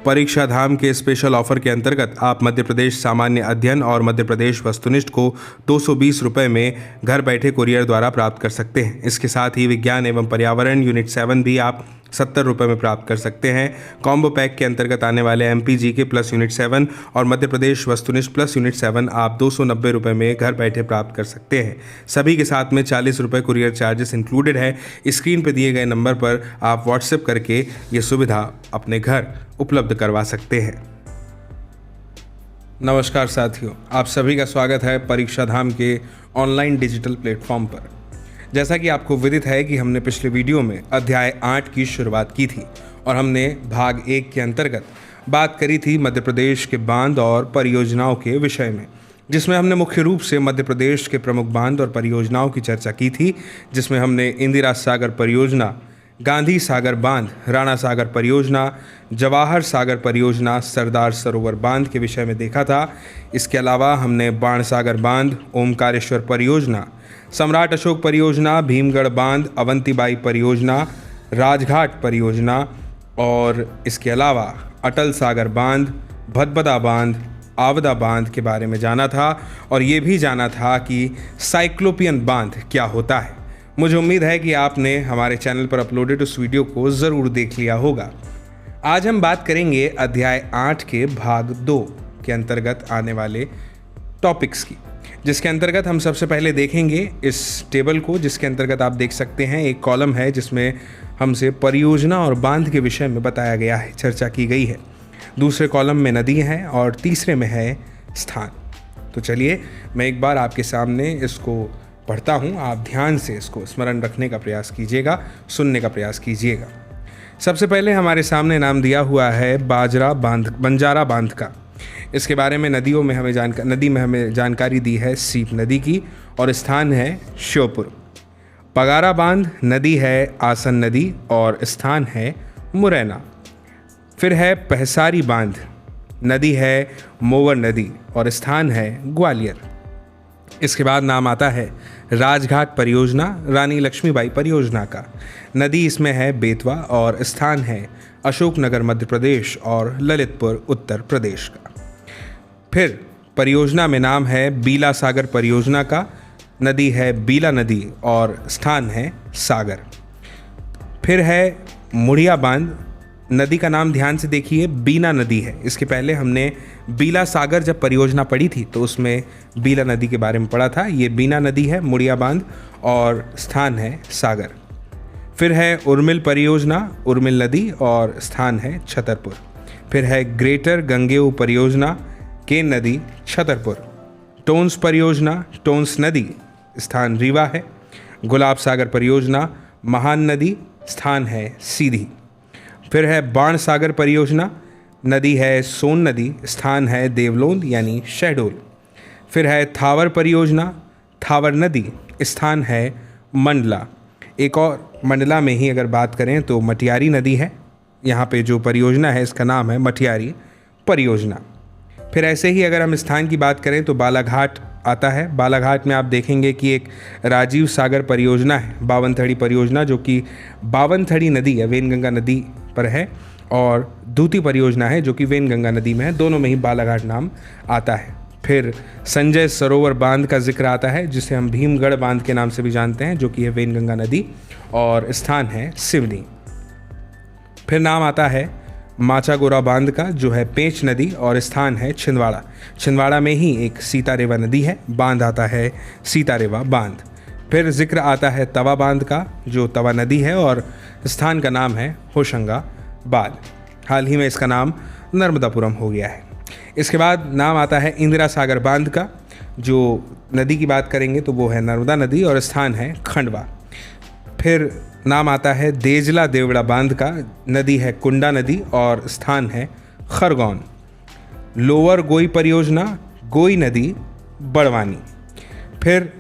परीक्षा धाम के special offer के अंतर्गत आप मध्य प्रदेश सामान्य अध्ययन और मध्य प्रदेश वस्तुनिष्ठ को 220 रुपये में घर बैठे कुरियर द्वारा प्राप्त कर सकते हैं। इसके साथ ही विज्ञान एवं पर्यावरण यूनिट 7 भी आप 70 रुपये में प्राप्त कर सकते हैं। कॉम्बो पैक के अंतर्गत आने वाले MPG के प्लस यूनिट 7 और मध्य प्रदेश वस्तुनिष्ठ प्लस यूनिट 7 आप 290 रुपये में घर बैठे प्राप्त कर सकते हैं। सभी के साथ में 40 रुपये कुरियर चार्जेस इंक्लूडेड है। स्क्रीन पर दिए गए नंबर पर आप व्हाट्सएप करके ये सुविधा अपने घर उपलब्ध करवा सकते हैं। नमस्कार साथियों, आप सभी का स्वागत है परीक्षा धाम के ऑनलाइन डिजिटल प्लेटफॉर्म पर। जैसा कि आपको विदित है कि हमने पिछले वीडियो में अध्याय 8 की शुरुआत की थी और हमने भाग 1 के अंतर्गत बात करी थी मध्य प्रदेश के बांध और परियोजनाओं के विषय में, जिसमें हमने मुख्य रूप से मध्य प्रदेश के प्रमुख बांध और परियोजनाओं की चर्चा की थी, जिसमें हमने इंदिरा सागर परियोजना, गांधी सागर बांध, राणा सागर परियोजना, जवाहर सागर परियोजना, सरदार सरोवर बांध के विषय में देखा था। इसके अलावा हमने बाण सागर बांध, ओमकारेश्वर परियोजना, सम्राट अशोक परियोजना, भीमगढ़ बांध, अवंतीबाई परियोजना, राजघाट परियोजना और इसके अलावा अटल सागर बांध, भदभदा बांध, आवदा बांध के बारे में जाना था और ये भी जाना था कि साइक्लोपियन बांध क्या होता है। मुझे उम्मीद है कि आपने हमारे चैनल पर अपलोडेड उस वीडियो को ज़रूर देख लिया होगा। आज हम बात करेंगे अध्याय 8 के भाग 2 के अंतर्गत आने वाले टॉपिक्स की, जिसके अंतर्गत हम सबसे पहले देखेंगे इस टेबल को, जिसके अंतर्गत आप देख सकते हैं एक कॉलम है जिसमें हमसे परियोजना और बांध के विषय में बताया गया है, चर्चा की गई है। दूसरे कॉलम में नदी है और तीसरे में है स्थान। तो चलिए मैं एक बार आपके सामने इसको पढ़ता हूँ, आप ध्यान से इसको स्मरण रखने का प्रयास कीजिएगा, सुनने का प्रयास कीजिएगा। सबसे पहले हमारे सामने नाम दिया हुआ है बंजारा बांध का। इसके बारे में नदी में हमें जानकारी दी है सीप नदी की और स्थान है श्योपुर। पगारा बांध, नदी है आसन नदी और स्थान है मुरैना। फिर है पहसारी बांध, नदी है मोवर नदी और स्थान है ग्वालियर। इसके बाद नाम आता है राजघाट परियोजना, रानी लक्ष्मीबाई परियोजना का। नदी इसमें है बेतवा और स्थान है अशोकनगर मध्य प्रदेश और ललितपुर उत्तर प्रदेश का। फिर परियोजना में नाम है बीला सागर परियोजना का, नदी है बीला नदी और स्थान है सागर। फिर है मुड़िया बांध, नदी का नाम ध्यान से देखिए बीना नदी है। इसके पहले हमने बीला सागर जब परियोजना पढ़ी थी तो उसमें बीला नदी के बारे में पढ़ा था। ये बीना नदी है, मुड़िया बांध और स्थान है सागर। फिर है उर्मिल परियोजना, उर्मिल नदी और स्थान है छतरपुर। फिर है ग्रेटर गंगेऊ परियोजना, केन नदी छतरपुर। टोंस परियोजना, टोंस नदी, स्थान रीवा है। गुलाब सागर परियोजना, महान नदी, स्थान है सीधी। फिर है बाण सागर परियोजना, नदी है सोन नदी, स्थान है देवलोंद यानी शहडोल। फिर है थावर परियोजना, थावर नदी, स्थान है मंडला। एक और मंडला में ही अगर बात करें तो मटियारी नदी है। यहाँ पे जो परियोजना है इसका नाम है मटियारी परियोजना। फिर ऐसे ही अगर हम स्थान की बात करें तो बालाघाट आता है। बालाघाट में आप देखेंगे कि एक राजीव सागर परियोजना है, बावनथड़ी परियोजना, जो कि बावनथड़ी नदी है, वेनगंगा नदी पर है, और दूती परियोजना है जो कि वेनगंगा नदी में है। दोनों में ही बालाघाट नाम आता है। फिर संजय सरोवर बांध का जिक्र आता है, जिसे हम भीमगढ़ बांध के नाम से भी जानते हैं, जो कि है वेनगंगा नदी और स्थान है सिवनी। फिर नाम आता है माचागोरा बांध का, जो है पेंच नदी और स्थान है छिंदवाड़ा। छिंदवाड़ा में ही एक सीतारेवा नदी है, बांध आता है सीतारेवा बांध। फिर जिक्र आता है तवा बांध का, जो तवा नदी है और स्थान का नाम है होशंगाबाद। हाल ही में इसका नाम नर्मदापुरम हो गया है। इसके बाद नाम आता है इंदिरा सागर बांध का। जो नदी की बात करेंगे तो वो है नर्मदा नदी और स्थान है खंडवा। फिर नाम आता है देजला देवड़ा बांध का, नदी है कुंडा नदी और स्थान है खरगोन। लोअर गोई परियोजना, गोई नदी बड़वानी। फिर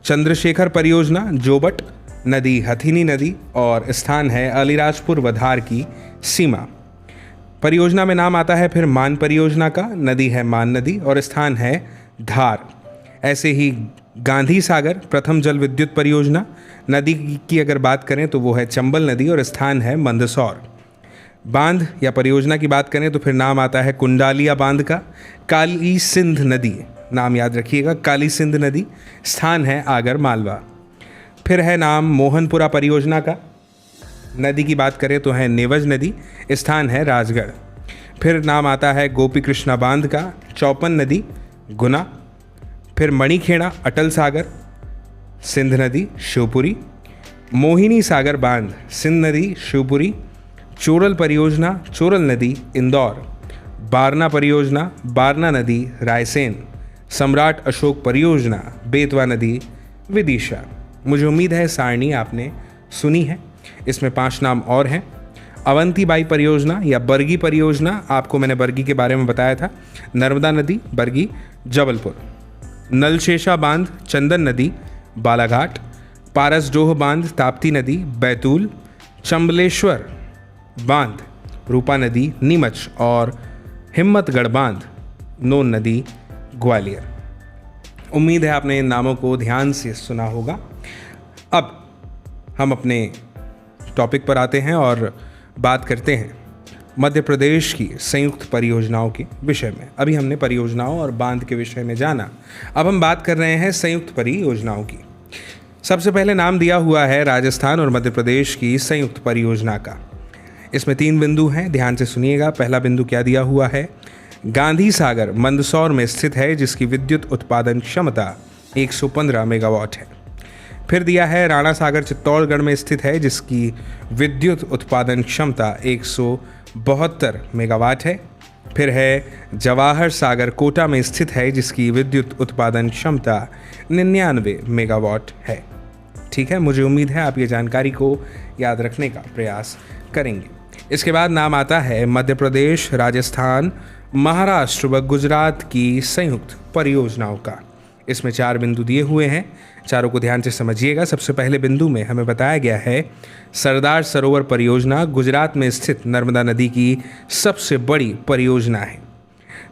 चंद्रशेखर परियोजना, जोबट नदी, हथिनी नदी और स्थान है अलीराजपुर व धार की सीमा। परियोजना में नाम आता है फिर मान परियोजना का, नदी है मान नदी और स्थान है धार। ऐसे ही गांधी सागर प्रथम जल विद्युत परियोजना, नदी की अगर बात करें तो वो है चंबल नदी और स्थान है मंदसौर। बांध या परियोजना की बात करें तो फिर नाम आता है कुंडालिया बांध का। काली सिंध नदी, नाम याद रखिएगा, काली सिंध नदी, स्थान है आगर मालवा। फिर है नाम मोहनपुरा परियोजना का। नदी की बात करें तो है नेवज नदी, स्थान है राजगढ़। फिर नाम आता है गोपी कृष्णा बांध का, चौपन नदी, गुना। फिर मणिखेड़ा अटल सागर, सिंध नदी, शिवपुरी। मोहिनी सागर बांध, सिंध नदी, शिवपुरी। चोरल परियोजना, चोरल नदी, इंदौर। बारना परियोजना, बारना नदी, रायसेन। सम्राट अशोक परियोजना, बेतवा नदी, विदिशा। मुझे उम्मीद है सारणी आपने सुनी है। इसमें 5 नाम और हैं। अवंतीबाई परियोजना या बरगी परियोजना, आपको मैंने बरगी के बारे में बताया था, नर्मदा नदी, बरगी, जबलपुर। नलशेषा बांध, चंदन नदी, बालाघाट। पारसडोह बांध, ताप्ती नदी, बैतूल। चंबलेश्वर बांध, रूपा नदी, नीमच। और हिम्मतगढ़ बांध, नोन नदी, ग्वालियर। उम्मीद है आपने इन नामों को ध्यान से सुना होगा। अब हम अपने टॉपिक पर आते हैं और बात करते हैं मध्य प्रदेश की संयुक्त परियोजनाओं के विषय में। अभी हमने परियोजनाओं और बांध के विषय में जाना, अब हम बात कर रहे हैं संयुक्त परियोजनाओं की। सबसे पहले नाम दिया हुआ है राजस्थान और मध्य प्रदेश की संयुक्त परियोजना का। इसमें 3 बिंदु हैं, ध्यान से सुनिएगा। पहला बिंदु क्या दिया हुआ है? गांधी सागर मंदसौर में स्थित है, जिसकी विद्युत उत्पादन क्षमता 115 मेगावाट है। फिर दिया है राणा सागर चित्तौड़गढ़ में स्थित है, जिसकी विद्युत उत्पादन क्षमता 172 मेगावाट है। फिर है जवाहर सागर कोटा में स्थित है, जिसकी विद्युत उत्पादन क्षमता 99 मेगावाट है। ठीक है, मुझे उम्मीद है आप ये जानकारी को याद रखने का प्रयास करेंगे। इसके बाद नाम आता है मध्य प्रदेश, राजस्थान, महाराष्ट्र व गुजरात की संयुक्त परियोजनाओं का। इसमें 4 बिंदु दिए हुए हैं, चारों को ध्यान से समझिएगा। सबसे पहले बिंदु में हमें बताया गया है सरदार सरोवर परियोजना गुजरात में स्थित नर्मदा नदी की सबसे बड़ी परियोजना है।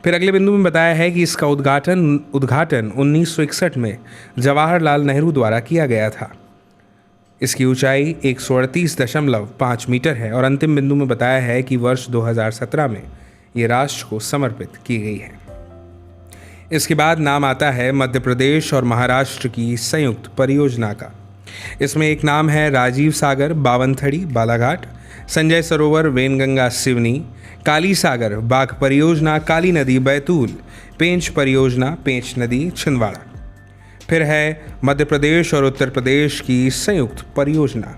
फिर अगले बिंदु में बताया है कि इसका उद्घाटन 1961 में जवाहरलाल नेहरू द्वारा किया गया था। इसकी ऊंचाई 138.5 मीटर है। और अंतिम बिंदु में बताया है कि वर्ष 2017 में ये राष्ट्र को समर्पित की गई है। इसके बाद नाम आता है मध्य प्रदेश और महाराष्ट्र की संयुक्त परियोजना का। इसमें एक नाम है राजीव सागर बावनथड़ी बालाघाट, संजय सरोवर वेनगंगा सिवनी, काली सागर बाघ परियोजना काली नदी बैतूल, पेंच परियोजना पेंच नदी छिंदवाड़ा। फिर है मध्य प्रदेश और उत्तर प्रदेश की संयुक्त परियोजना।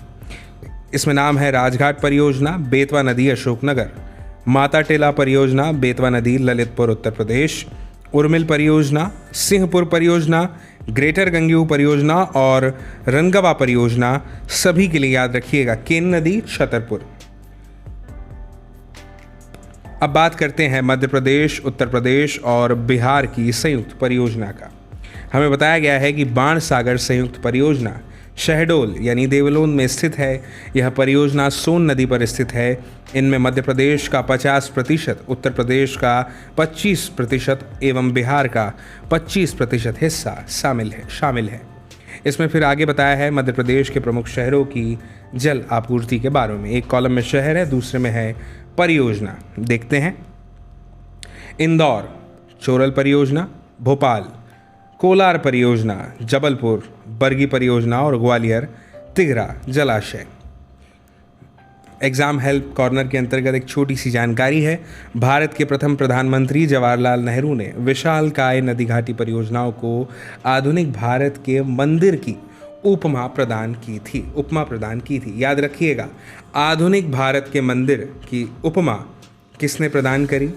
इसमें नाम है राजघाट परियोजना बेतवा नदी अशोकनगर, माता टेला परियोजना बेतवा नदी ललितपुर उत्तर प्रदेश, उर्मिल परियोजना, सिंहपुर परियोजना, ग्रेटर गंगेयू परियोजना और रनगवा परियोजना। सभी के लिए याद रखिएगा केन नदी छतरपुर। अब बात करते हैं मध्य प्रदेश, उत्तर प्रदेश और बिहार की संयुक्त परियोजना का। हमें बताया गया है कि बाण सागर संयुक्त परियोजना शहडोल यानी देवलोन में स्थित है। यह परियोजना सोन नदी पर स्थित है। इनमें मध्य प्रदेश का 50%, उत्तर प्रदेश का 25% एवं बिहार का 25% हिस्सा शामिल है। इसमें फिर आगे बताया है मध्य प्रदेश के प्रमुख शहरों की जल आपूर्ति के बारे में। एक कॉलम में शहर है, दूसरे में है परियोजना। देखते हैं। इंदौर चोरल परियोजना, भोपाल कोलार परियोजना, जबलपुर बरगी परियोजना और ग्वालियर तिगरा जलाशय। एग्जाम हेल्प कॉर्नर के अंतर्गत एक छोटी सी जानकारी है। भारत के प्रथम प्रधानमंत्री जवाहरलाल नेहरू ने विशालकाय नदी घाटी परियोजनाओं को आधुनिक भारत के मंदिर की उपमा प्रदान की थी। याद रखिएगा, आधुनिक भारत के मंदिर की उपमा किसने प्रदान करी?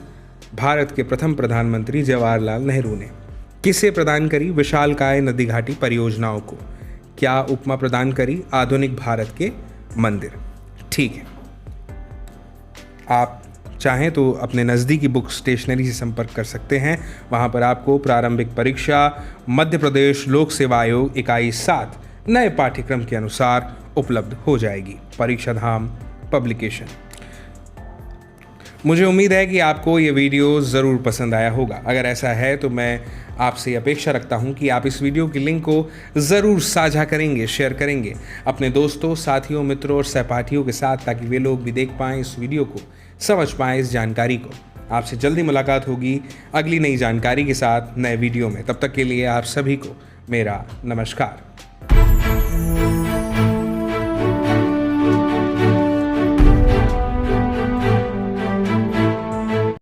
भारत के प्रथम प्रधानमंत्री जवाहरलाल नेहरू ने। किसे प्रदान करी? विशालकाय नदी घाटी परियोजनाओं को। क्या उपमा प्रदान करी? आधुनिक भारत के मंदिर। ठीक है, आप चाहें तो अपने नज़दीकी बुक स्टेशनरी से संपर्क कर सकते हैं। वहां पर आपको प्रारंभिक परीक्षा मध्य प्रदेश लोक सेवा आयोग इकाई 7 नए पाठ्यक्रम के अनुसार उपलब्ध हो जाएगी। परीक्षा धाम पब्लिकेशन। मुझे उम्मीद है कि आपको ये वीडियो ज़रूर पसंद आया होगा। अगर ऐसा है तो मैं आपसे अपेक्षा रखता हूं कि आप इस वीडियो की लिंक को ज़रूर साझा करेंगे, शेयर करेंगे अपने दोस्तों, साथियों, मित्रों और सहपाठियों के साथ, ताकि वे लोग भी देख पाएँ इस वीडियो को, समझ पाएँ इस जानकारी को। आपसे जल्दी मुलाकात होगी अगली नई जानकारी के साथ नए वीडियो में। तब तक के लिए आप सभी को मेरा नमस्कार।